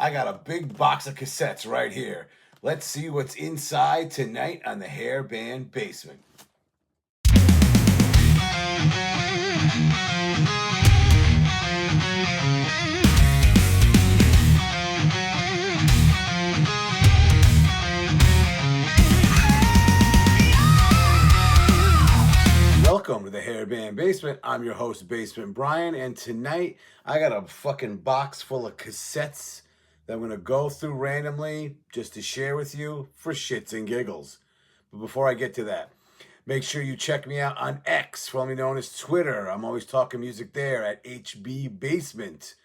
I got a big box of cassettes right here. Let's see what's inside tonight on the Hairband Basement. Welcome to the Hairband Basement. I'm your host, Basement Brian, and tonight I got a fucking box full of cassettes that I'm going to go through randomly just to share with you for shits and giggles. But before I get to that, make sure you check me out on X, formerly known as Twitter. I'm always talking music there at HB Basement.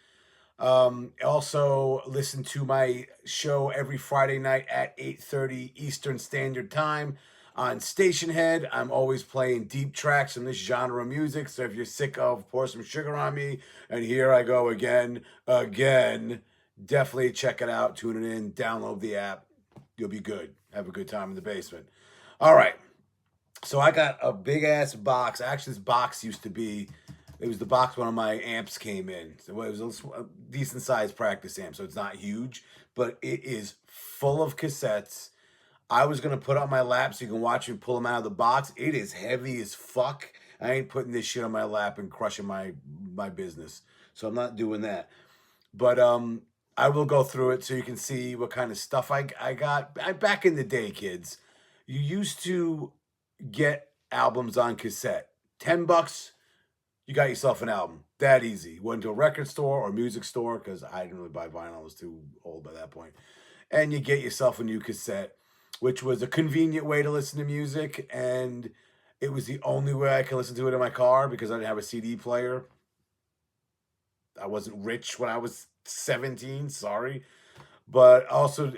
Also, listen to my show every Friday night at 8:30 Eastern Standard Time. On Station Head, I'm always playing deep tracks from this genre of music. So if you're sick of Pour Some Sugar on Me, and here I go again, definitely check it out, tune it in, download the app. You'll be good. Have a good time in the basement. All right. So I got a big ass box. Actually, this box used to be, it was the box one of my amps came in. So it was a decent sized practice amp. So it's not huge, but it is full of cassettes. I was going to put on my lap so you can watch me pull them out of the box. It is heavy as fuck. I ain't putting this shit on my lap and crushing my business. So I'm not doing that. But I will go through it so you can see what kind of stuff I got. Back in the day, kids, you used to get albums on cassette. $10, you got yourself an album. That easy. You went to a record store or music store, because I didn't really buy vinyl. I was too old by that point. And you get yourself a new cassette, which was a convenient way to listen to music, and it was the only way I could listen to it in my car because I didn't have a CD player. I wasn't rich when I was 17, sorry. But also,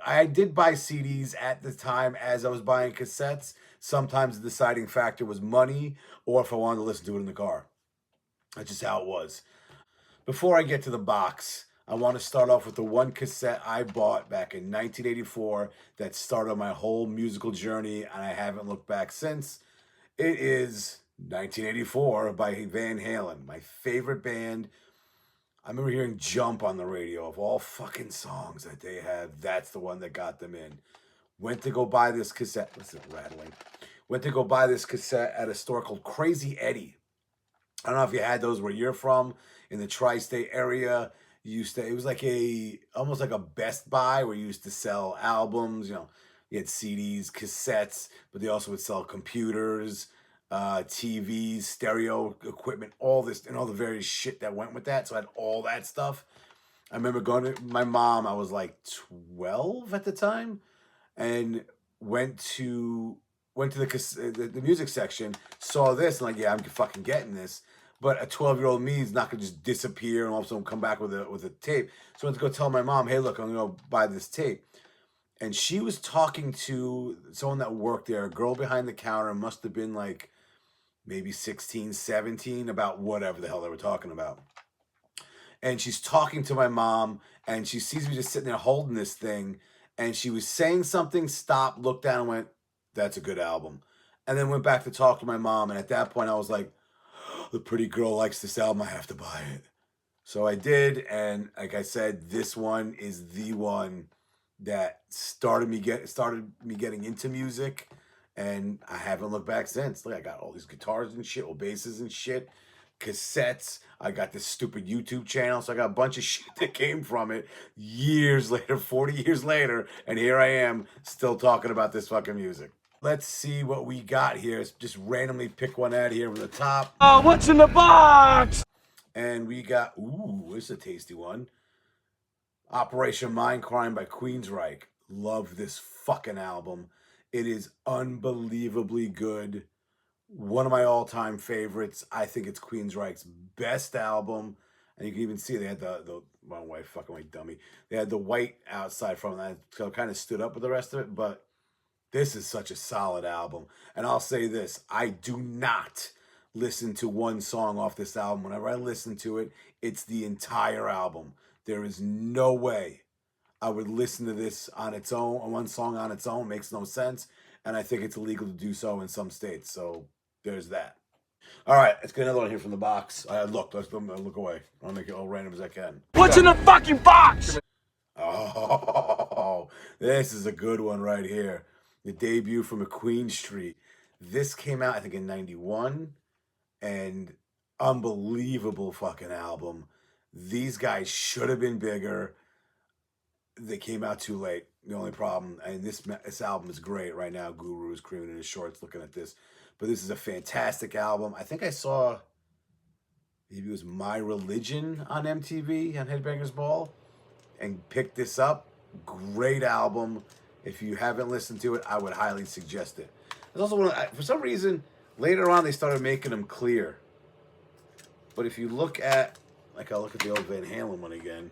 I did buy CDs at the time as I was buying cassettes. Sometimes the deciding factor was money or if I wanted to listen to it in the car. That's just how it was. Before I get to the box, I want to start off with the one cassette I bought back in 1984 that started my whole musical journey, and I haven't looked back since. It is 1984 by Van Halen, my favorite band. I remember hearing Jump on the radio. Of all fucking songs that they had, that's the one that got them in. Went to go buy this cassette. Listen, rattling. Went to go buy this cassette at a store called Crazy Eddie. I don't know if you had those where you're from, in the tri-state area. It was like almost like a Best Buy where you used to sell albums. You know, you had CDs, cassettes, but they also would sell computers, TVs, stereo equipment, all this and all the various shit that went with that. So I had all that stuff. I remember going to my mom. I was like 12 at the time, and went to the music section, saw this, and like, yeah, I'm fucking getting this. But a 12-year-old me is not going to just disappear and all of a sudden come back with a tape. So I went to go tell my mom, hey, look, I'm going to go buy this tape. And she was talking to someone that worked there, a girl behind the counter, must have been like maybe 16, 17, about whatever the hell they were talking about. And she's talking to my mom, and she sees me just sitting there holding this thing. And she was saying something, stopped, looked down, and went, that's a good album. And then went back to talk to my mom. And at that point, I was like, the pretty girl likes this album, I have to buy it. So I did, and like I said, this one is the one that started me getting into music, and I haven't looked back since. Look, I got all these guitars and shit, or basses and shit, cassettes. I got this stupid YouTube channel, so I got a bunch of shit that came from it years later, 40 years later, and here I am still talking about this fucking music. Let's see what we got here. Just randomly pick one out here from the top. Oh, what's in the box? And we got, ooh, this is a tasty one. Operation Mindcrime by Queensryche. Love this fucking album. It is unbelievably good. One of my all-time favorites. I think it's Queensryche's best album. And you can even see they had the my wife, fucking white dummy. They had the white outside from that, so it kind of stood up with the rest of it, but this is such a solid album. And I'll say this, I do not listen to one song off this album. Whenever I listen to it, it's the entire album. There is no way I would listen to this on its own, one song on its own. It makes no sense. And I think it's illegal to do so in some states. So there's that. All right, let's get another one here from the box. Let's look away. I'll make it all random as I can. What's in the fucking box? Oh, this is a good one right here. The debut from a Queen Street. This came out, I think, in 91, and unbelievable fucking album. These guys should have been bigger. They came out too late. The only problem, and this album is great right now. Guru is creaming in his shorts looking at this. But this is a fantastic album. I think I saw, maybe it was My Religion on MTV on Headbangers Ball, and picked this up. Great album. If you haven't listened to it, I would highly suggest it. There's also for some reason, later on they started making them clear. But if you look at, like I'll look at the old Van Halen one again.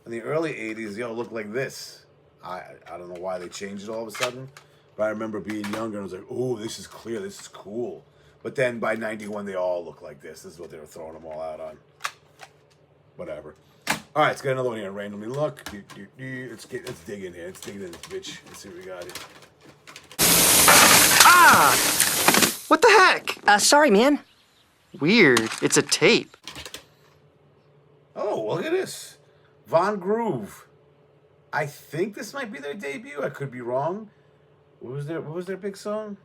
In the early 80s, they all looked like this. I don't know why they changed it all of a sudden. But I remember being younger and I was like, oh, this is clear, this is cool. But then by 91, they all look like this. This is what they were throwing them all out on. Whatever. All right, let's get another one here. Randomly look. Let's dig in here. Let's dig in this bitch. Let's see what we got here. Ah! What the heck? Sorry, man. Weird. It's a tape. Oh, look at this. Von Groove. I think this might be their debut. I could be wrong. What was their big song?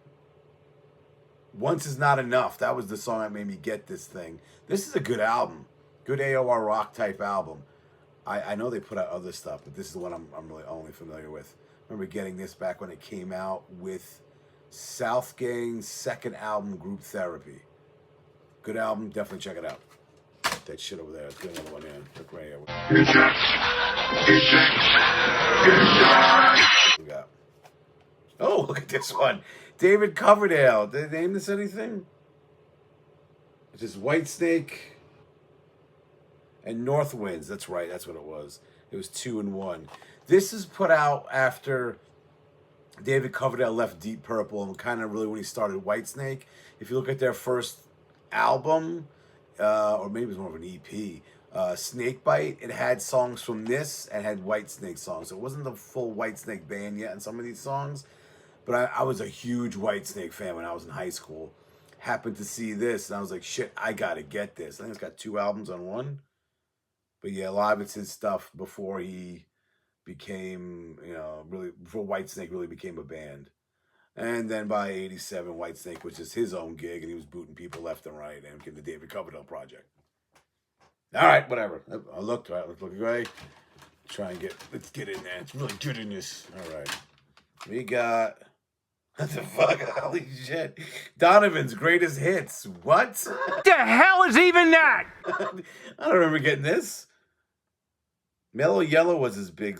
Once Is Not Enough. That was the song that made me get this thing. This is a good album. Good AOR rock type album. I know they put out other stuff, but this is the one I'm really only familiar with. I remember getting this back when it came out with South Gang's second album, Group Therapy. Good album. Definitely check it out. That shit over there. Let's get another one in. Look right here. We got. Oh, look at this one. David Coverdale. Did they name this anything? It's just Whitesnake and North Winds. That's right. That's what it was. It was 2 and 1. This is put out after David Coverdale left Deep Purple and kind of really when he started Whitesnake. If you look at their first album, or maybe it was more of an EP, Snakebite, it had songs from this and had Whitesnake songs. So it wasn't the full Whitesnake band yet in some of these songs, but I was a huge Whitesnake fan when I was in high school. Happened to see this, and I was like, shit, I gotta get this. I think it's got 2 albums on one. But yeah, a lot of it's his stuff before he became, really, before Whitesnake really became a band. And then by 87, Whitesnake was just his own gig, and he was booting people left and right and getting the David Coverdale project. All right, whatever. I looked, all right, let's look away. Let's get in there. It's really good in this. All right. We got, what the fuck? Holy shit. Donovan's Greatest Hits. What? The hell is even that? I don't remember getting this. Mellow Yellow was his big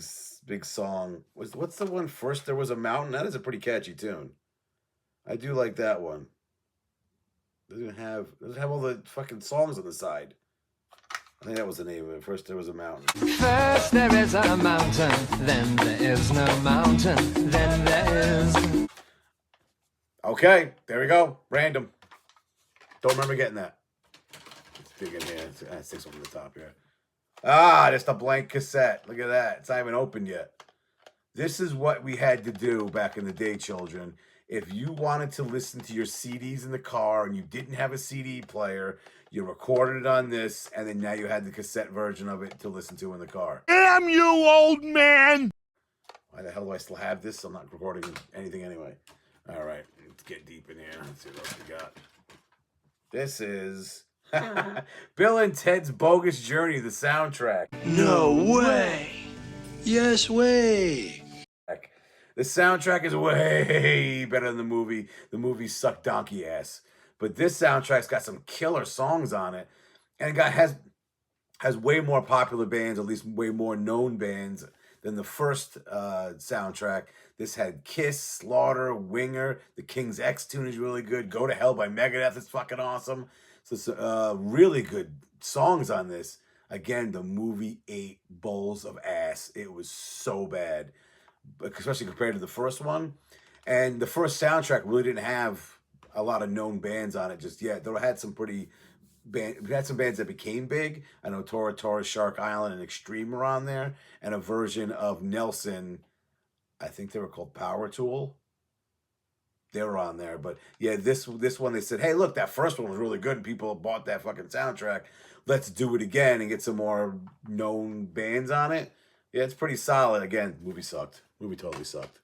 song. What's the one? First There Was a Mountain? That is a pretty catchy tune. I do like that one. Doesn't have all the fucking songs on the side. I think that was the name of it. First There Was a Mountain. First there is a mountain, then there is no mountain, then there is. Okay, there we go. Random. Don't remember getting that. Let's dig in here. Let's stick something on the top here. Ah, just a blank cassette. Look at that. It's not even opened yet. This is what we had to do back in the day, children. If you wanted to listen to your CDs in the car and you didn't have a CD player, you recorded it on this, and then now you had the cassette version of it to listen to in the car. Damn you, old man! Why the hell do I still have this? I'm not recording anything anyway. All right, let's get deep in here. Let's see what else we got. This is Bill and Ted's Bogus Journey, the soundtrack. No way! Yes way. The soundtrack is way better than the movie. The movie sucked donkey ass. But this soundtrack's got some killer songs on it. And it has way more popular bands, at least way more known bands than the first soundtrack. This had Kiss, Slaughter, Winger. The King's X tune is really good. Go to Hell by Megadeth is fucking awesome. So it's really good songs on this. Again, the movie ate bowls of ass. It was so bad, especially compared to the first one. And the first soundtrack really didn't have a lot of known bands on it just yet. Though it had some we had some bands that became big. I know Tora Tora, Shark Island, and Extreme were on there, and a version of Nelson. I think they were called Power Tool. They were on there, but yeah, this one they said, hey, look, that first one was really good, and people bought that fucking soundtrack. Let's do it again and get some more known bands on it. Yeah, it's pretty solid. Again, movie sucked. Movie totally sucked.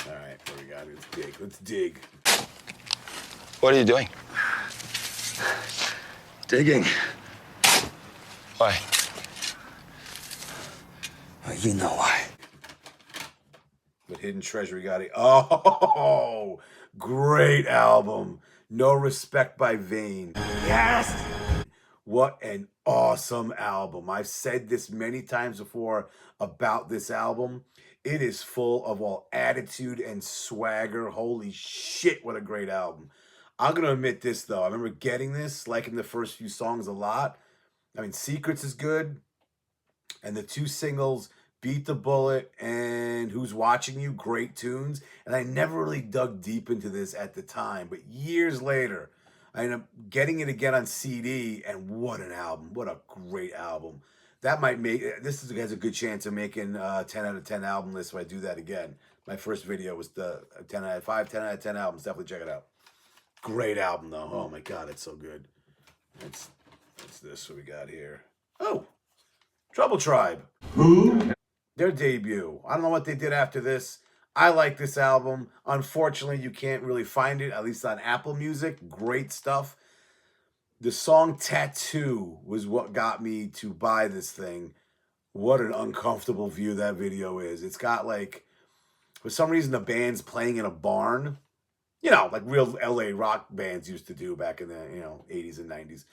All right, what do we got? Let's dig. Let's dig. What are you doing? Digging. Why? You know why. With Hidden Treasure, we got it. Oh, great album. No Respect by Vane. Yes! What an awesome album. I've said this many times before about this album. It is full of all attitude and swagger. Holy shit, what a great album. I'm going to admit this, though. I remember getting this, liking the first few songs a lot. I mean, Secrets is good. And the two singles, Beat the Bullet and Who's Watching You, great tunes. And I never really dug deep into this at the time. But years later, I ended up getting it again on CD. And what an album. What a great album. That might make, this has a good chance of making 10 out of 10 album list if I do that again. My first video was the 10 out of 5, 10 out of 10 albums. Definitely check it out. Great album, though. Oh, my God, it's so good. It's this what we got here. Oh, Trouble Tribe. Who? Their debut. I don't know what they did after this. I like this album. Unfortunately, you can't really find it, at least on Apple Music. Great stuff. The song Tattoo was what got me to buy this thing. What an uncomfortable view that video is. It's got like, for some reason, the band's playing in a barn. You know, like real LA rock bands used to do back in the, 80s and 90s.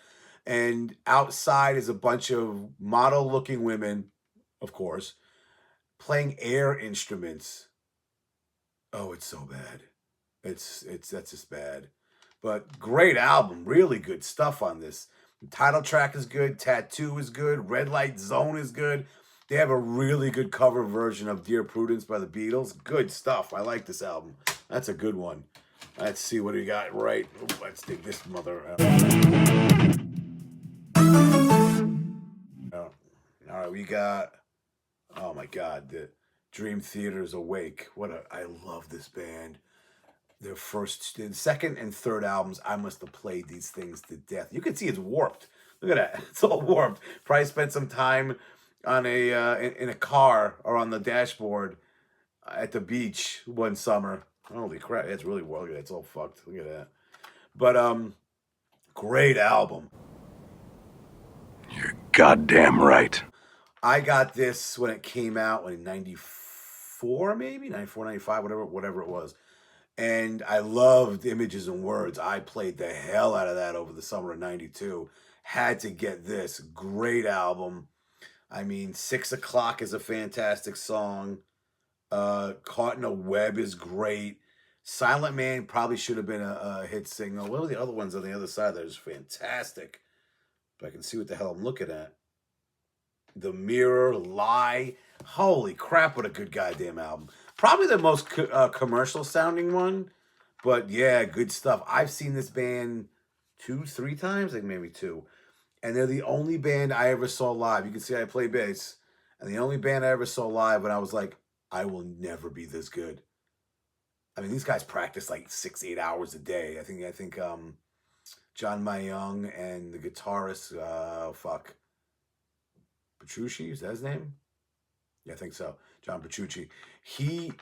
And outside is a bunch of model-looking women, of course, playing air instruments. Oh, it's so bad. That's just bad. But great album. Really good stuff on this. The title track is good. Tattoo is good. Red Light Zone is good. They have a really good cover version of Dear Prudence by the Beatles. Good stuff. I like this album. That's a good one. Let's see what we got right. Ooh, let's dig this mother out. Oh. All right, we got, oh my God, the Dream Theater's Awake. I love this band. Their second and third albums, I must have played these things to death. You can see it's warped. Look at that. It's all warped. Probably spent some time on in a car or on the dashboard at the beach one summer. Holy crap, it's really well. Look at that. It's all fucked. Look at that. But great album. You're goddamn right. I got this when it came out in 94, maybe 94, 95, whatever it was. And I loved Images and Words. I played the hell out of that over the summer of 92. Had to get this. Great album. I mean, 6 O'Clock is a fantastic song. Caught in a Web is great. Silent Man probably should have been a hit single. What were the other ones on the other side that was fantastic? But I can see what the hell I'm looking at. The Mirror, Lie. Holy crap, what a good goddamn album. Probably the most commercial sounding one. But yeah, good stuff. I've seen this band 2-3 times, like maybe 2. And they're the only band I ever saw live. You can see I play bass. And the only band I ever saw live when I was like, I will never be this good. I mean, these guys practice like 6-8 hours a day. I think John Mayung and the guitarist, Petrucci, is that his name? Yeah, I think so. John Petrucci.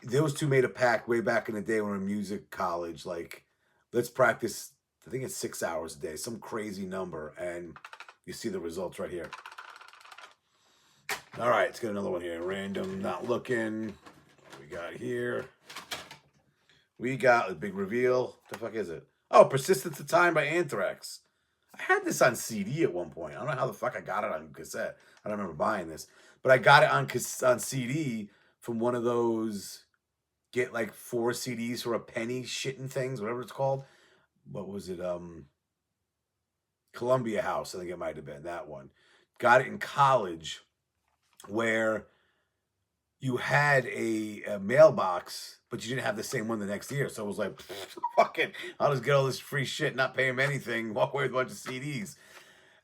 Those two made a pact way back in the day when we were in music college. Like, let's practice, I think it's 6 hours a day, some crazy number. And you see the results right here. All right, let's get another one here. Random, not looking. What we got here? We got a big reveal. What the fuck is it? Oh, Persistence of Time by Anthrax. I had this on CD at one point. I don't know how the fuck I got it on cassette. I don't remember buying this. But I got it on CD from one of those get like 4 CDs for a penny shitting things, whatever it's called. What was it? Columbia House, I think it might have been that one. Got it in college where you had a mailbox, but you didn't have the same one the next year. So it was like, fuck it, I'll just get all this free shit, not pay them anything, walk away with a bunch of CDs.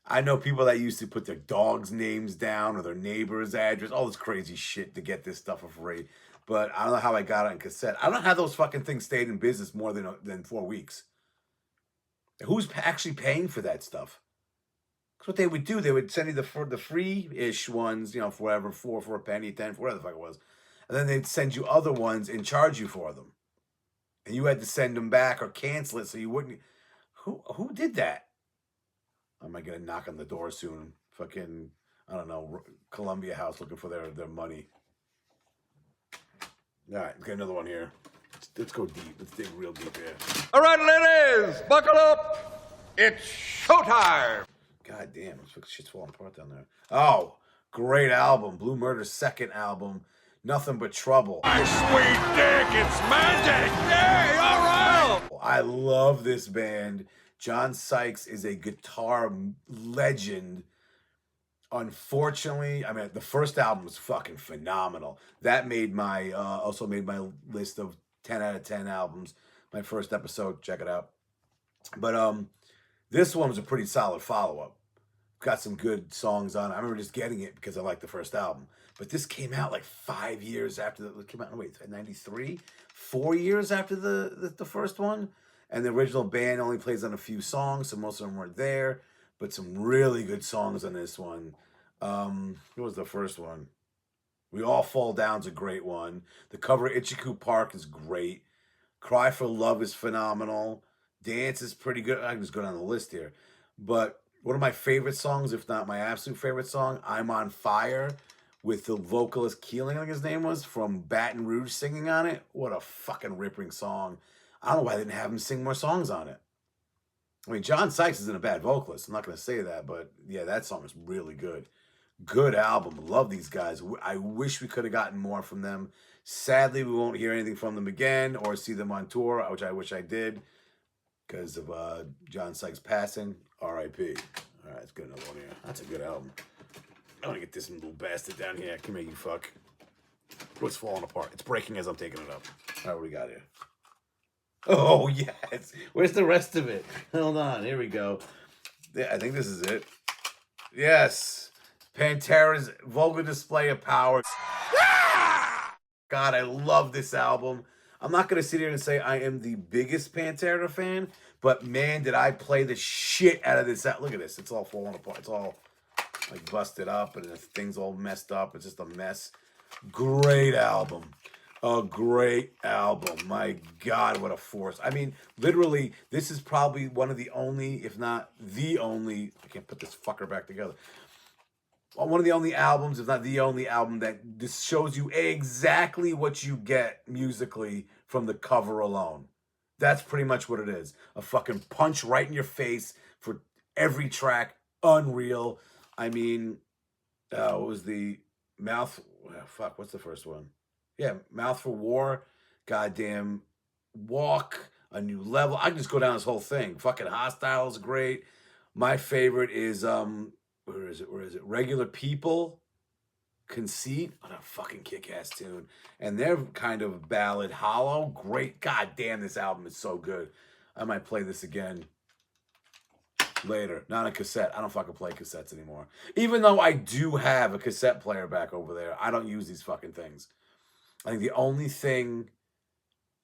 I know people that used to put their dogs' names down or their neighbor's address, all this crazy shit to get this stuff for free. But I don't know how I got it on cassette. I don't know how those fucking things stayed in business more than 4 weeks. Who's actually paying for that stuff? That's what they would do. They would send you the free-ish ones, you know, for whatever, 4 for a penny, 10 for whatever the fuck it was. And then they'd send you other ones and charge you for them. And you had to send them back or cancel it so you wouldn't. Who did that? I might get a knock on the door soon. Fucking, I don't know, Columbia House looking for their money. All right, get another one here. Let's go deep. Let's dig real deep here. All right, ladies, buckle up. It's showtime. God damn, shit's falling apart down there. Oh, great album. Blue Murder's second album. Nothing But Trouble. My sweet dick, it's magic. Yay, all right. I love this band. John Sykes is a guitar legend. Unfortunately, I mean, the first album was fucking phenomenal. That made my, also made my list of 10 out of 10 albums. My first episode, check it out. But this one was a pretty solid follow-up. Got some good songs on it. I remember just getting it because I liked the first album. But this came out like 5 years after it came out. Wait, 93? 4 years after the first one. And the original band only plays on a few songs, so most of them weren't there. But some really good songs on this one. What was the first one? We All Fall Down's a great one. The cover of Ichiku Park is great. Cry for Love is phenomenal. Dance is pretty good. I can just go down the list here. But one of my favorite songs, if not my absolute favorite song, I'm on Fire, with the vocalist Keeling, I think his name was, from Baton Rouge singing on it. What a fucking ripping song. I don't know why they didn't have him sing more songs on it. I mean, John Sykes isn't a bad vocalist. I'm not going to say that, but yeah, that song is really good. Good album. Love these guys. I wish we could have gotten more from them. Sadly, we won't hear anything from them again or see them on tour, which I wish I did because of John Sykes passing. R.I.P. All right, let's get another one here. That's a good album. I want to get this little bastard down here. Come here, you fuck. What's falling apart? It's breaking as I'm taking it up. All right, what we got here? Oh, yes. Where's the rest of it? Hold on. Here we go. Yeah, I think this is it. Yes. Pantera's Vulgar Display of Power. God, I love this album. I'm not going to sit here and say I am the biggest Pantera fan, but man, did I play the shit out of this. Look at this. It's all falling apart. It's all like busted up and the thing's all messed up. It's just a mess. Great album. A great album. My God, what a force. I mean, literally, this is probably one of the only, if not the only, I can't put this fucker back together. One of the only albums, if not the only album, that this shows you exactly what you get musically from the cover alone. That's pretty much what it is. A fucking punch right in your face for every track. Unreal. I mean, what was the Mouth? Fuck, what's the first one? Yeah, Mouth for War. Goddamn Walk. A New Level. I can just go down this whole thing. Fucking Hostile is great. My favorite is, where is it? Regular People. Conceit. What a fucking kick-ass tune. And their kind of ballad, Hollow. Great. God damn, this album is so good. I might play this again later. Not a cassette. I don't fucking play cassettes anymore. Even though I do have a cassette player back over there, I don't use these fucking things. I think the only thing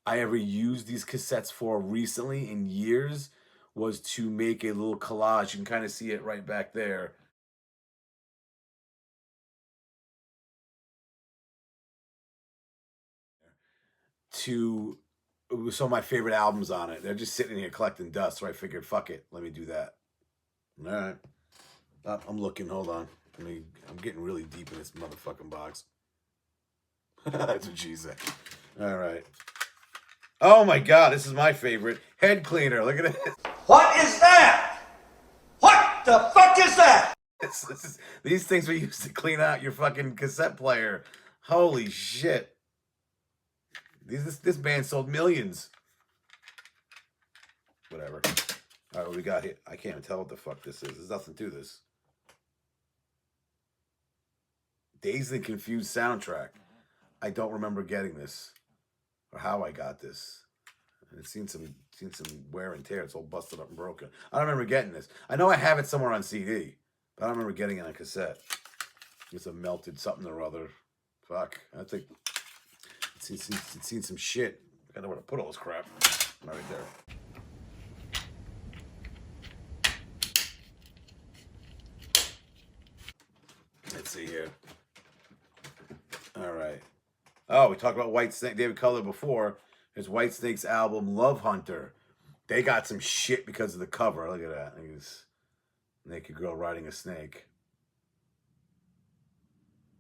I ever used these cassettes for recently in years was to make a little collage. You can kind of see it right back there. With some of my favorite albums on it. They're just sitting here collecting dust, so I figured, fuck it, let me do that. All right. I'm looking, hold on. I'm getting really deep in this motherfucking box. That's what she said. All right. Oh my God, this is my favorite. Head Cleaner, look at it. What is that? What the fuck is that? These things were used to clean out your fucking cassette player. Holy shit. This band sold millions. Whatever. All right, what we got here? I can't even tell what the fuck this is. There's nothing to this. Dazed and Confused soundtrack. I don't remember getting this or how I got this. And it's seen some wear and tear. It's all busted up and broken. I don't remember getting this. I know I have it somewhere on CD, but I don't remember getting it on cassette. It's a melted something or other. Fuck. I think it's seen some shit. I don't know where to put all this crap. Right there. Let's see here. All right. Oh, we talked about Whitesnake, David Cutler before. There's Whitesnake's album Love Hunter. They got some shit because of the cover. Look at that. Look at this naked girl riding a snake.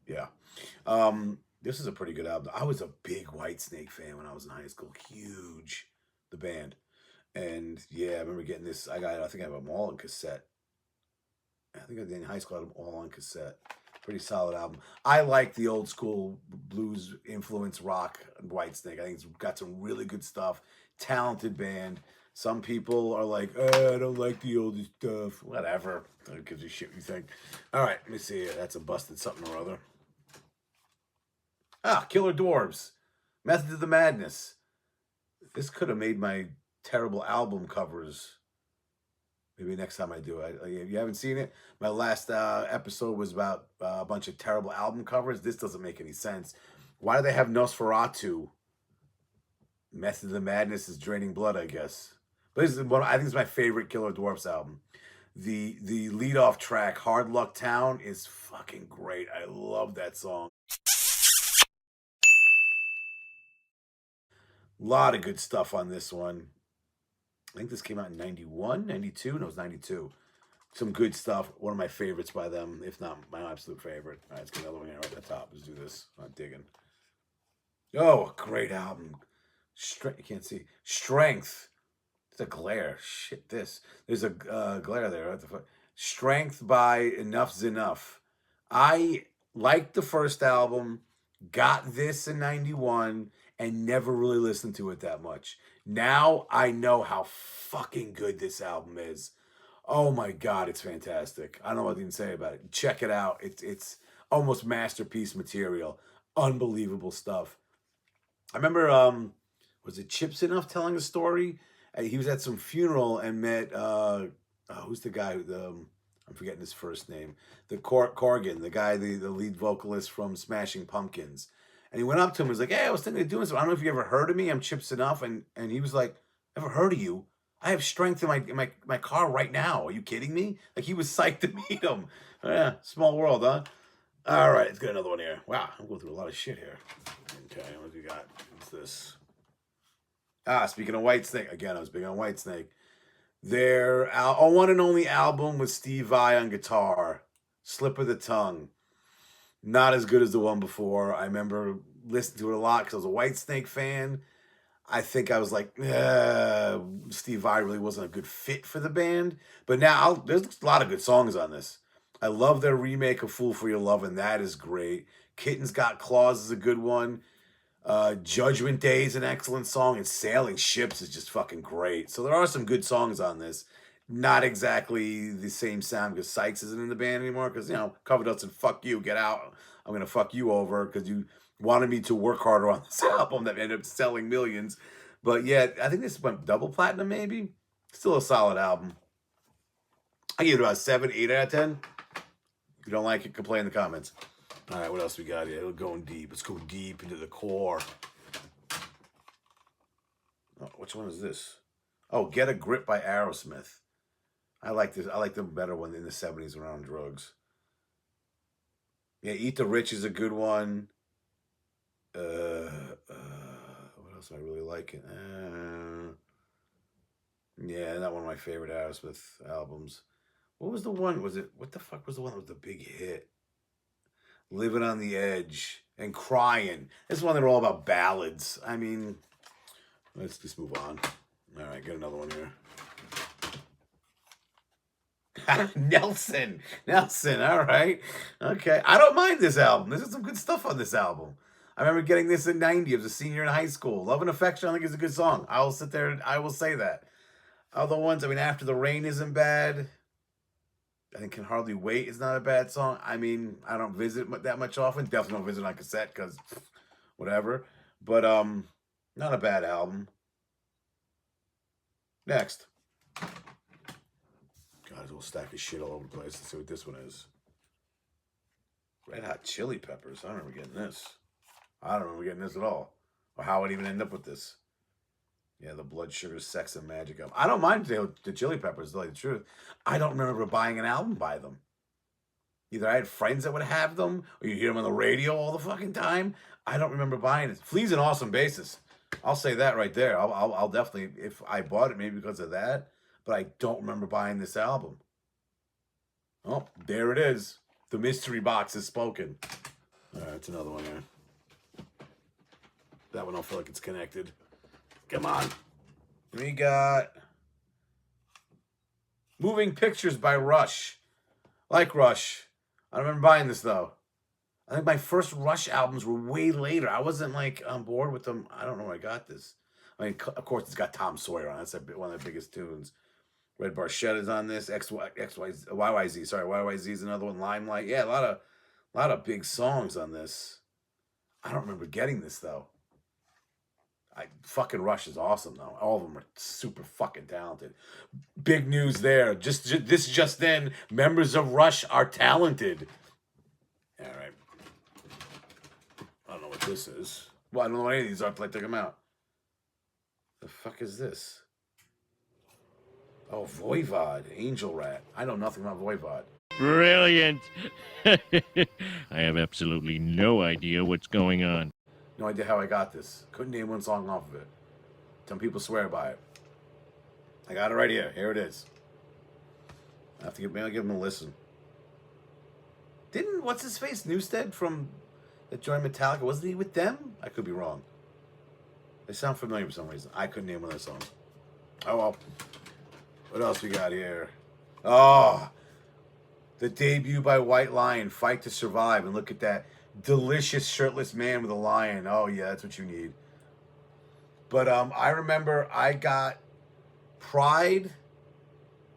Yeah. This is a pretty good album. I was a big Whitesnake fan when I was in high school. Huge. The band. And yeah, I remember getting this. I think I have them all on cassette. I think in high school I had them all on cassette. Pretty solid album. I like the old school blues influence rock Whitesnake. I think it's got some really good stuff. Talented band. Some people are like, I don't like the older stuff. Whatever. Who gives a shit what you think. All right, let me see. That's a busted something or other. Killer Dwarves. Method of the Madness. This could have made my terrible album covers. Maybe next time I do it. If you haven't seen it, my last episode was about a bunch of terrible album covers. This doesn't make any sense. Why do they have Nosferatu? Method of the Madness is Draining Blood, I guess. But this is I think it's my favorite Killer Dwarfs album. The lead-off track, Hard Luck Town, is fucking great. I love that song. A lot of good stuff on this one. I think this came out in 91, 92? No, it was 92. Some good stuff. One of my favorites by them, if not my absolute favorite. All right, let's get another one here right at the top. Let's do this. I'm digging. Oh, a great album. You can't see. Strength. It's a glare. Shit, this. There's a glare there. What the fuck? Strength by Enough's Enough. I liked the first album, got this in 91, and never really listened to it that much. Now I know how fucking good this album is. Oh my God, it's fantastic. I don't know what to even say about it. Check it out. It's almost masterpiece material. Unbelievable stuff. I remember, was it Chips Enough telling a story? He was at some funeral and met, who's the guy? I'm forgetting his first name. The Corgan, the guy, the lead vocalist from Smashing Pumpkins. And he went up to him and was like, hey, I was thinking of doing something. I don't know if you ever heard of me. I'm Chips Enough. And he was like, ever heard of you? I have strength in my car right now. Are you kidding me? Like, he was psyched to meet him. Yeah, small world, huh? All right, let's get another one here. Wow, I'm going through a lot of shit here. Okay, what do we got? What's this? Speaking of Whitesnake. Again, I was big on Whitesnake. Their one and only album with Steve Vai on guitar. Slip of the Tongue. Not as good as the one before. I remember listening to it a lot because I was a Whitesnake fan. I think I was like, Steve Vai really wasn't a good fit for the band. But now, there's a lot of good songs on this. I love their remake of Fool for Your Love, and that is great. Kitten's Got Claws is a good one. Judgment Day is an excellent song, and Sailing Ships is just fucking great. So there are some good songs on this. Not exactly the same sound because Sykes isn't in the band anymore because, Cover Dust and fuck you, get out. I'm going to fuck you over because you wanted me to work harder on this album that ended up selling millions. But yeah, I think this went double platinum maybe. Still a solid album. I give it about 7, 8 out of 10. If you don't like it, complain in the comments. All right, what else we got here? We're going deep. Let's go deep into the core. Oh, which one is this? Oh, Get a Grip by Aerosmith. I like this. I like them better when in the 70s when on drugs. Yeah, Eat the Rich is a good one. What else am I really liking? Yeah, not one of my favorite Aerosmith albums. What was the one? What the fuck was the one that was the big hit? Living on the Edge and Crying. This is one that are all about ballads. I mean, let's just move on. All right, get another one here. Nelson, all right. Okay, I don't mind this album. There's some good stuff on this album. I remember getting this in 90. I was a senior in high school. Love and Affection, I think, is a good song. I will sit there and I will say that. Other ones, After the Rain isn't bad. I think Can Hardly Wait is not a bad song. I don't visit that much often. Definitely don't visit on cassette because whatever. But not a bad album. Next. God, there's a whole stack of shit all over the place. Let's see what this one is. Red Hot Chili Peppers. I don't remember getting this. I don't remember getting this at all. Or how I'd even end up with this. Yeah, the Blood Sugar Sex and Magic album. I don't mind the Chili Peppers, to tell you the truth. I don't remember buying an album by them. Either I had friends that would have them, or you hear them on the radio all the fucking time. I don't remember buying it. Flea's an awesome bassist. I'll say that right there. I'll definitely, if I bought it, maybe because of that. But I don't remember buying this album. Oh, there it is. The mystery box is spoken. All right, it's another one here. That one don't feel like it's connected. Come on. We got Moving Pictures by Rush. Like Rush. I don't remember buying this, though. I think my first Rush albums were way later. I wasn't, like, on board with them. I don't know where I got this. I mean, of course, it's got Tom Sawyer on it. That's one of the biggest tunes. Red Barchetta's on this. YYZ. Sorry, YYZ is another one. Limelight. Yeah, a lot of big songs on this. I don't remember getting this, though. Fucking Rush is awesome, though. All of them are super fucking talented. Big news there. Just then, members of Rush are talented. All right. I don't know what this is. Well, I don't know what any of these are until I take them out. The fuck is this? Oh, Voivod. Angel Rat. I know nothing about Voivod. Brilliant. I have absolutely no idea what's going on. No idea how I got this. Couldn't name one song off of it. Some people swear by it. I got it right here. Here it is. I have to maybe I'll give him a listen. Didn't what's his face Newstead from that joined Metallica? Wasn't he with them? I could be wrong. They sound familiar for some reason. I couldn't name one of their songs. Oh well. What else we got here? Oh, the debut by White Lion, Fight to Survive, and look at that. Delicious shirtless man with a lion. Oh yeah, that's what you need. But I remember I got Pride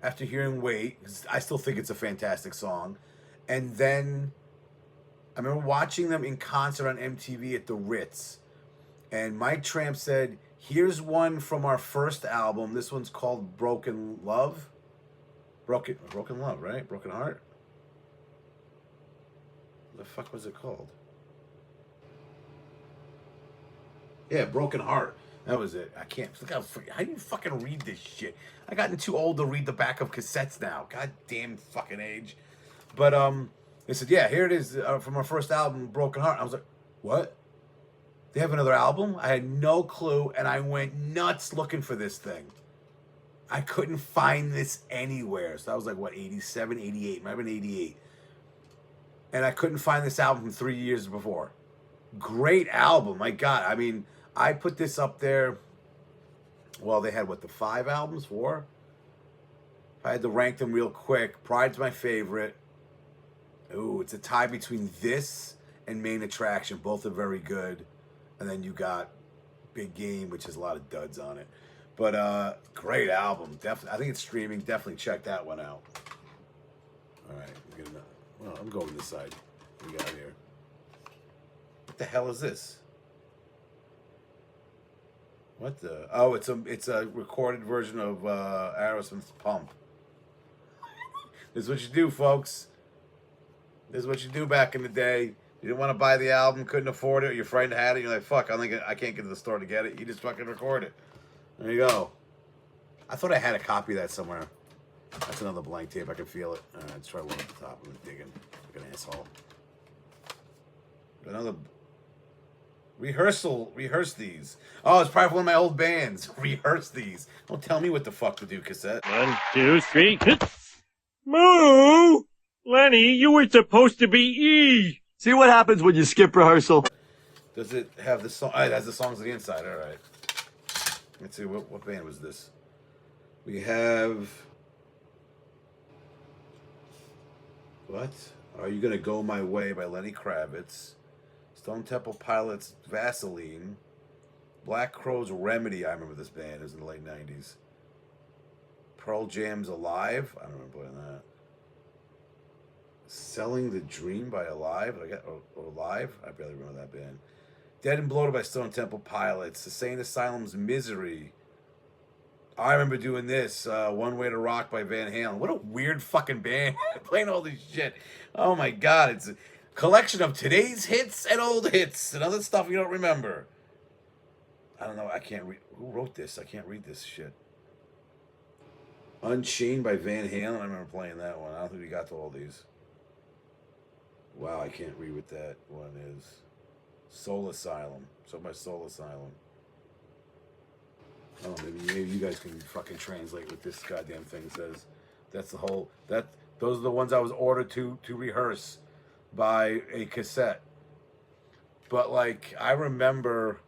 after hearing Wait. I still think it's a fantastic song. And then I remember watching them in concert on MTV at the Ritz. And Mike Tramp said, "Here's one from our first album. This one's called Broken Love." Broken Love, right? Broken Heart? What the fuck was it called? Yeah, Broken Heart. That was it. I can't. Look how do you fucking read this shit? I gotten too old to read the back of cassettes now. God damn fucking age. But they said, yeah, here it is from our first album, Broken Heart. I was like, what? They have another album? I had no clue, and I went nuts looking for this thing. I couldn't find this anywhere. So that was like, what, 87, 88? Might have been 88. And I couldn't find this album from 3 years before. Great album. My God. I mean, I put this up there. Well, they had, what, the 5 albums? 4? If I had to rank them real quick, Pride's my favorite. Ooh, it's a tie between this and Main Attraction. Both are very good. And then you got Big Game, which has a lot of duds on it. But great album. Definitely, I think it's streaming. Definitely check that one out. All right, we're gonna. Well, I'm going this side. What we got here? What the hell is this? What the? Oh, it's a recorded version of Aerosmith's Pump. This is what you do, folks. This is what you do back in the day. You didn't want to buy the album, couldn't afford it, your friend had it, you're like, fuck, I can't get to the store to get it. You just fucking record it. There you go. I thought I had a copy of that somewhere. That's another blank tape. I can feel it. All right, let's try one at the top. I'm digging like an asshole. Another rehearsal. Rehearse these. Oh, it's probably one of my old bands. Rehearse these. Don't tell me what the fuck to do, cassette. 1, 2, 3. Moo! Lenny, you were supposed to be E. See what happens when you skip rehearsal. Does it have the song? Oh, it has the songs on the inside. All right. Let's see. What band was this? We have. What? Are You Gonna Go My Way by Lenny Kravitz. Stone Temple Pilots, Vaseline. Black Crowes, Remedy. I remember this band. It was in the late 90s. Pearl Jam's Alive. I don't remember playing that. Selling the Dream by Alive. Or Alive. I barely remember that band. Dead and Bloated by Stone Temple Pilots. Insane Asylum's Misery. I remember doing this. One Way to Rock by Van Halen. What a weird fucking band. Playing all this shit. Oh my God. It's a collection of today's hits and old hits and other stuff you don't remember. I don't know. I can't read. Who wrote this? I can't read this shit. Unchained by Van Halen. I remember playing that one. I don't think we got to all these. Wow, I can't read what that one is. Soul Asylum. Something by Soul Asylum. I don't know, maybe you guys can fucking translate what this goddamn thing says. That's the whole those are the ones I was ordered to rehearse by a cassette. But like I remember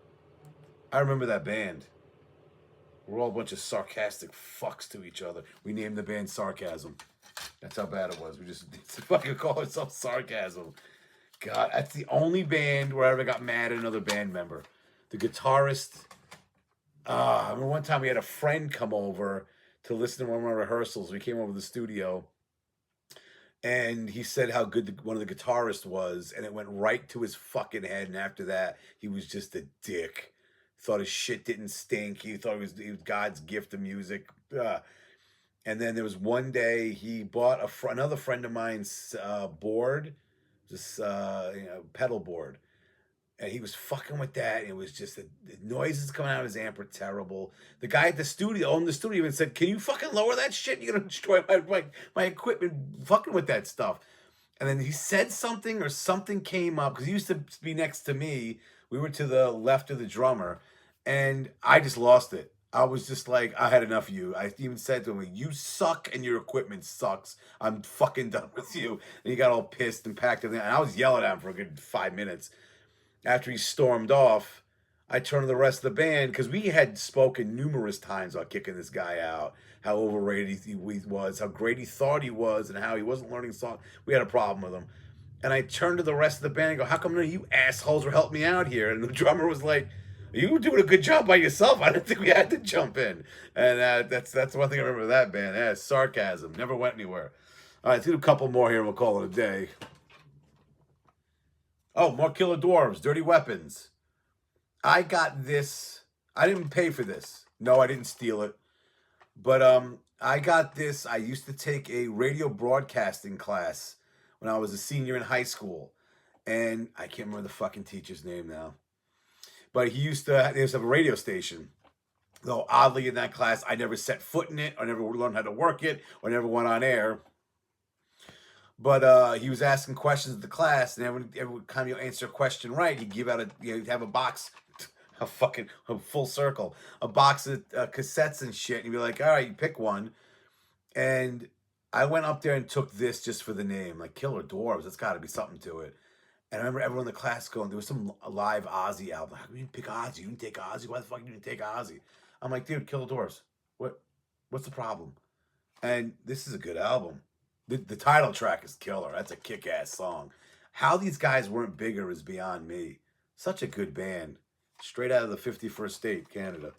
that band. We're all a bunch of sarcastic fucks to each other. We named the band Sarcasm. That's how bad it was. We just fucking call ourselves Sarcasm. God, that's the only band where I ever got mad at another band member. The guitarist. I remember one time we had a friend come over to listen to one of my rehearsals. We came over to the studio, and he said how good one of the guitarists was, and it went right to his fucking head. And after that, he was just a dick. Thought his shit didn't stink. He thought he was God's gift to music. And then there was one day he bought another friend of mine's board, this pedal board, and he was fucking with that. And it was just the noises coming out of his amp were terrible. The guy at the studio, owned the studio, even said, "Can you fucking lower that shit? You're gonna destroy my equipment fucking with that stuff." And then he said something or something came up because he used to be next to me. We were to the left of the drummer, and I just lost it. I was just like, I had enough of you. I even said to him, "You suck and your equipment sucks. I'm fucking done with you." And he got all pissed and packed everything. And I was yelling at him for a good 5 minutes. After he stormed off, I turned to the rest of the band because we had spoken numerous times about kicking this guy out, how overrated he was, how great he thought he was, and how he wasn't learning songs. We had a problem with him. And I turned to the rest of the band and go, "How come none of you assholes were helping me out here?" And the drummer was like, "You were doing a good job by yourself. I didn't think we had to jump in." And that's one thing I remember of that band. Sarcasm. Never went anywhere. All right, let's do a couple more here and we'll call it a day. Oh, more Killer Dwarves. Dirty Weapons. I got this. I didn't pay for this. No, I didn't steal it. But I got this. I used to take a radio broadcasting class when I was a senior in high school. And I can't remember the fucking teacher's name now. But he used to have a radio station. Though oddly in that class, I never set foot in it, or never learned how to work it, or never went on air. But he was asking questions of the class, and every time you answer a question right, he'd give out he'd have a box, a full circle, a box of cassettes and shit, and he'd be like, "All right, you pick one." And I went up there and took this just for the name, like Killer Dwarves. That's got to be something to it. And I remember everyone in the class going, there was some live Ozzy album. How come you didn't pick Ozzy? You didn't take Ozzy? Why the fuck you didn't take Ozzy? I'm like, dude, Killer Dwarves. What's the problem? And this is a good album. The title track is killer. That's a kick-ass song. How these guys weren't bigger is beyond me. Such a good band. Straight out of the 51st state, Canada.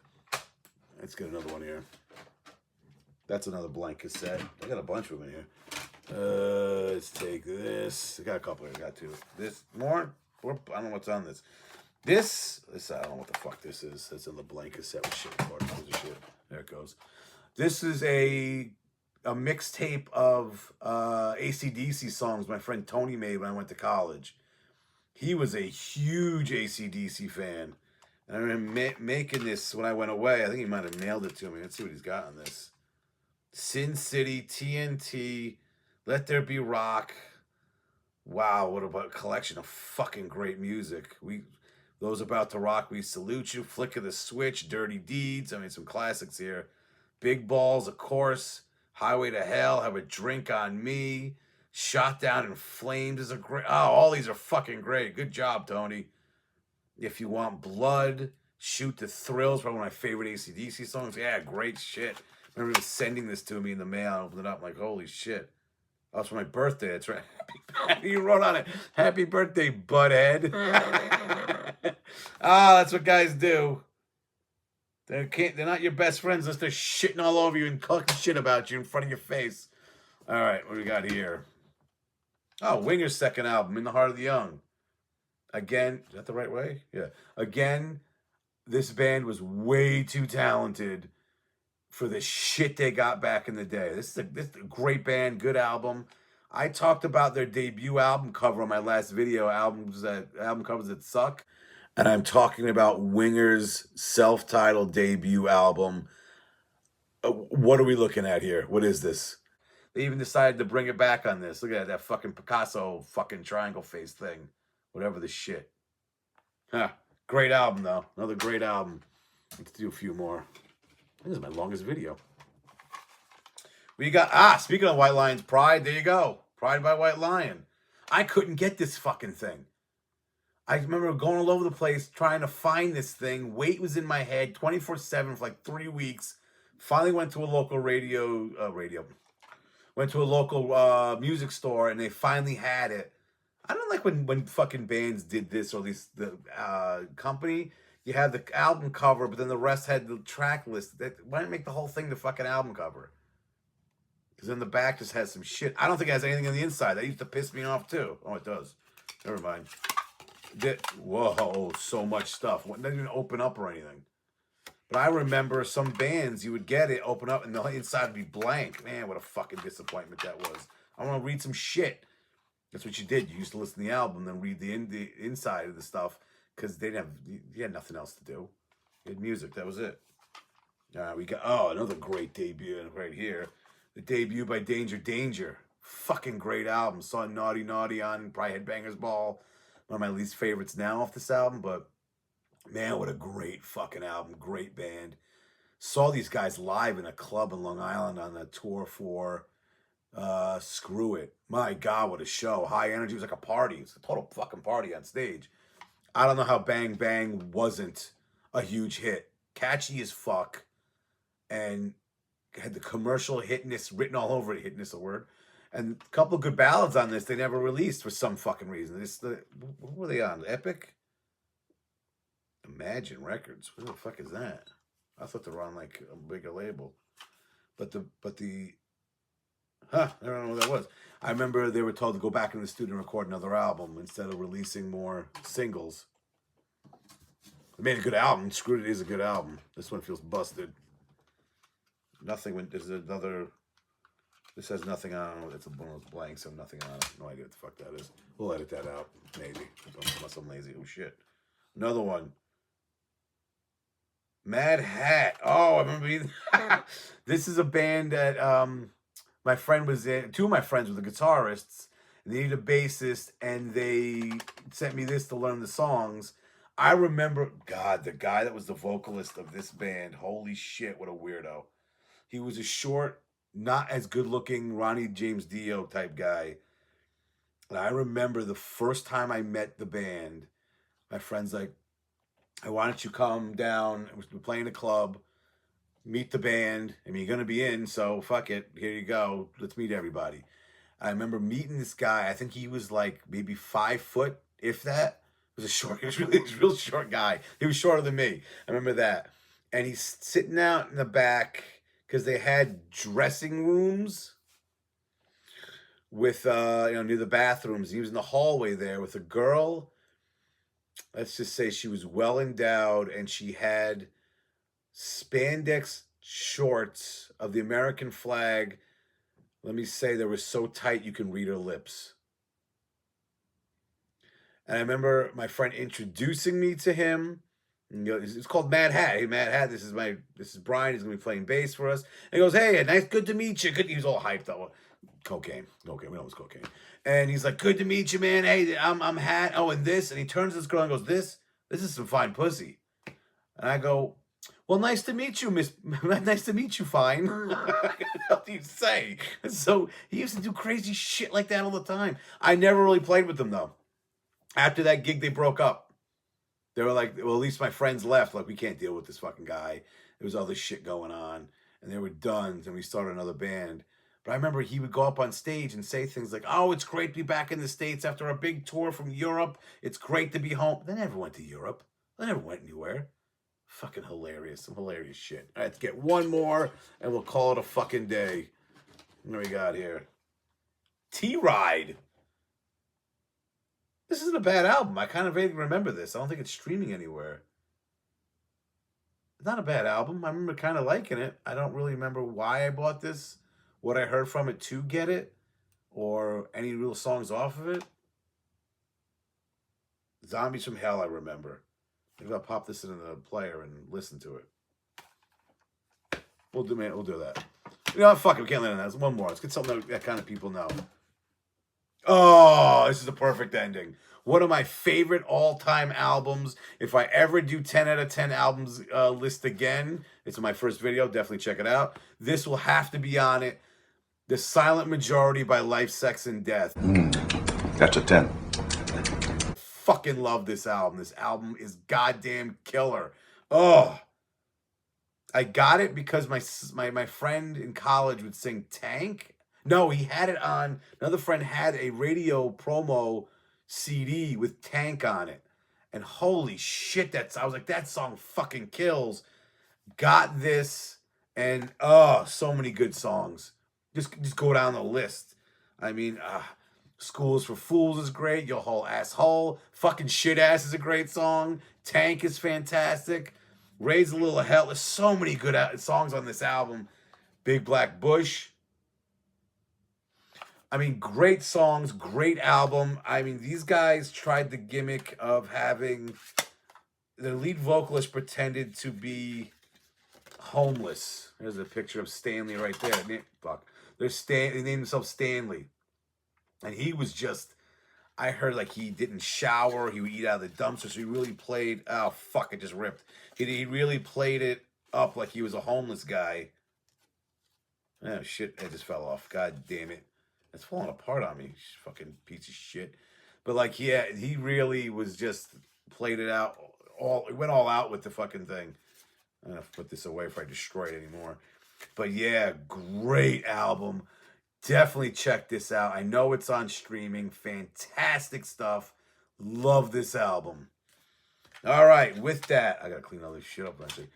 Let's get another one here. That's another blank cassette. I got a bunch of them in here. Let's take this. I got a couple here. I got two. This more? I don't know what's on this. This I don't know what the fuck this is. That's in the blank cassette with shit. Shit. There it goes. This is a mixtape of AC/DC songs my friend Tony made when I went to college. He was a huge AC/DC fan. And I remember making this when I went away. I think he might have mailed it to me. Let's see what he's got on this. Sin City, TNT, Let There Be Rock. Wow, what a collection of fucking great music. Those about to rock, we salute you. Flick of the Switch, Dirty Deeds. I mean, some classics here. Big Balls, of course. Highway to Hell, Have a Drink on Me. Shot Down in Flames is a great... Oh, all these are fucking great. Good job, Tony. If You Want Blood, Shoot the Thrills, probably one of my favorite AC/DC songs. Yeah, great shit. I remember sending this to me in the mail. I opened it up. I'm like, holy shit. Oh, it's for my birthday. That's right. You wrote on it, "Happy birthday, butthead." That's what guys do. They're not your best friends unless they're shitting all over you and talking shit about you in front of your face. All right, what do we got here? Oh, Winger's second album, In the Heart of the Young. Again, is that the right way? Yeah. Again, this band was way too talented for the shit they got back in the day. This is a great band, good album. I talked about their debut album cover on my last video, album covers that suck. And I'm talking about Winger's self-titled debut album. What are we looking at here? What is this? They even decided to bring it back on this. Look at that fucking Picasso fucking triangle face thing. Whatever the shit. Huh. Great album, though. Another great album. Let's do a few more. This is my longest video. We got, speaking of White Lion's Pride, there you go. Pride by White Lion. I couldn't get this fucking thing. I remember going all over the place trying to find this thing. Weight was in my head 24/7 for like 3 weeks. Finally went to a local went to a local music store, and they finally had it. I don't like when fucking bands did this, or at least the company. You had the album cover, but then the rest had the track list. Why didn't make the whole thing the fucking album cover? Because then the back just has some shit. I don't think it has anything on the inside. That used to piss me off too. Oh, it does. Never mind. Whoa, so much stuff. It didn't even open up or anything. But I remember some bands, you would get it, open up, and the inside would be blank. Man, what a fucking disappointment that was. I want to read some shit. That's what you did. You used to listen to the album, then read the inside of the stuff, because you had nothing else to do. You had music. That was it. We got, another great debut right here. The debut by Danger Danger. Fucking great album. Saw Naughty Naughty on probably Headbangers Ball. One of my least favorites now off this album, but man, what a great fucking album. Great band. Saw these guys live in a club in Long Island on the tour for Screw It. My God, what a show. High energy. It was like a party. It was a total fucking party on stage. I don't know how Bang Bang wasn't a huge hit. Catchy as fuck. And had the commercial hitness written all over it. Hitness a word. And a couple of good ballads on this they never released for some fucking reason. What were they on? Epic? Imagine Records. What the fuck is that? I thought they were on like a bigger label. I don't know what that was. I remember they were told to go back in the studio and record another album instead of releasing more singles. They made a good album. Screwed It is a good album. This one feels busted. This has nothing on it. It's one of those blanks, so nothing on it. No idea what the fuck that is. We'll edit that out, maybe. Unless I'm lazy. Oh, shit. Another one. Mad Hat. Oh, I remember. This is a band that my friend was in. Two of my friends were the guitarists. And they needed a bassist, and they sent me this to learn the songs. I remember, God, the guy that was the vocalist of this band. Holy shit, what a weirdo. He was a short, not as good looking Ronnie James Dio type guy. And I remember the first time I met the band, my friend's like, hey, why don't you come down? We're playing a club, meet the band. I mean, you're going to be in, so fuck it. Here you go. Let's meet everybody. I remember meeting this guy. I think he was like maybe 5 foot, if that. He was a real short guy. He was shorter than me. I remember that. And he's sitting out in the back because they had dressing rooms with, near the bathrooms. He was in the hallway there with a girl. Let's just say she was well endowed, and she had spandex shorts of the American flag. Let me say they were so tight you can read her lips. And I remember my friend introducing me to him. It's called Mad Hat. Hey, Mad Hat, this is Brian. He's gonna be playing bass for us. And he goes, hey, good to meet you. He was all hyped up. Cocaine. Okay, we know it's cocaine. And he's like, good to meet you, man. Hey, I'm Hat. Oh, and this. And he turns to this girl and goes, this is some fine pussy. And I go, well, nice to meet you, Miss. Nice to meet you, fine. What do you say? So he used to do crazy shit like that all the time. I never really played with them, though. After that gig, they broke up. They were like, well, at least my friends left. Like, we can't deal with this fucking guy. There was all this shit going on. And they were done. And we started another band. But I remember he would go up on stage and say things like, oh, it's great to be back in the States after a big tour from Europe. It's great to be home. They never went to Europe. They never went anywhere. Fucking hilarious. Some hilarious shit. All right, let's get one more, and we'll call it a fucking day. What do we got here? T-Ride. This isn't a bad album. I kind of vaguely remember this. I don't think it's streaming anywhere. It's not a bad album. I remember kind of liking it. I don't really remember why I bought this, what I heard from it to get it, or any real songs off of it. Zombies from Hell, I remember. Maybe I'll pop this in the player and listen to it. We'll do that. You know, fuck it, we can't land on that. There's one more. Let's get something that kind of people know. Oh, this is the perfect ending. One of my favorite all-time albums. If I ever do 10 out of 10 albums list again, it's my first video. Definitely check it out. This will have to be on it. The Silent Majority by Life, Sex, and Death. That's a 10. Fucking love this album. This album is goddamn killer. Oh, I got it because my friend in college would sing Tank. No, he had it on. Another friend had a radio promo CD with Tank on it, and holy shit, I was like, that song fucking kills. Got this, and so many good songs. Just go down the list. I mean, Schools for Fools is great. Your Whole Asshole. Fucking Shit Ass is a great song. Tank is fantastic. Raise a Little Hell. There's so many good songs on this album. Big Black Bush. I mean, great songs, great album. I mean, these guys tried the gimmick of having the lead vocalist pretended to be homeless. There's a picture of Stanley right there. Fuck. They named himself Stanley. And he was just, I heard like he didn't shower. He would eat out of the dumpster. So he really played, oh, fuck, it just ripped. He really played it up like he was a homeless guy. Oh, shit, it just fell off. God damn it. It's falling apart on me. Fucking piece of shit. But like, yeah, he really was just played it out. Went all out with the fucking thing. I'm going to put this away if I destroy it anymore. But yeah, great album. Definitely check this out. I know it's on streaming. Fantastic stuff. Love this album. All right, with that, I got to clean all this shit up, actually.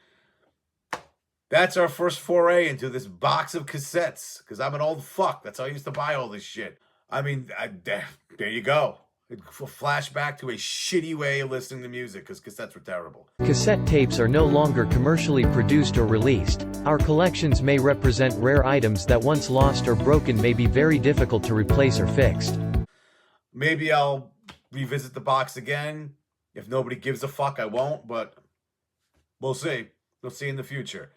That's our first foray into this box of cassettes, because I'm an old fuck. That's how I used to buy all this shit. I mean, there you go. A flashback to a shitty way of listening to music, because cassettes were terrible. Cassette tapes are no longer commercially produced or released. Our collections may represent rare items that once lost or broken may be very difficult to replace or fixed. Maybe I'll revisit the box again. If nobody gives a fuck, I won't, but we'll see. We'll see in the future.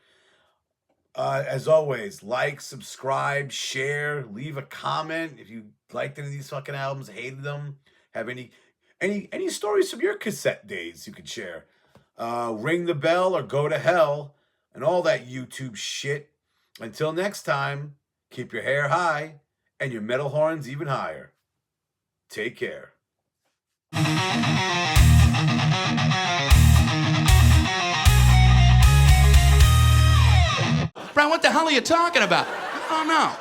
As always, like, subscribe, share, leave a comment if you liked any of these fucking albums, hated them, have any stories from your cassette days you could share. Ring the bell or go to hell and all that YouTube shit. Until next time, keep your hair high and your metal horns even higher. Take care. Brian, what the hell are you talking about? I don't know.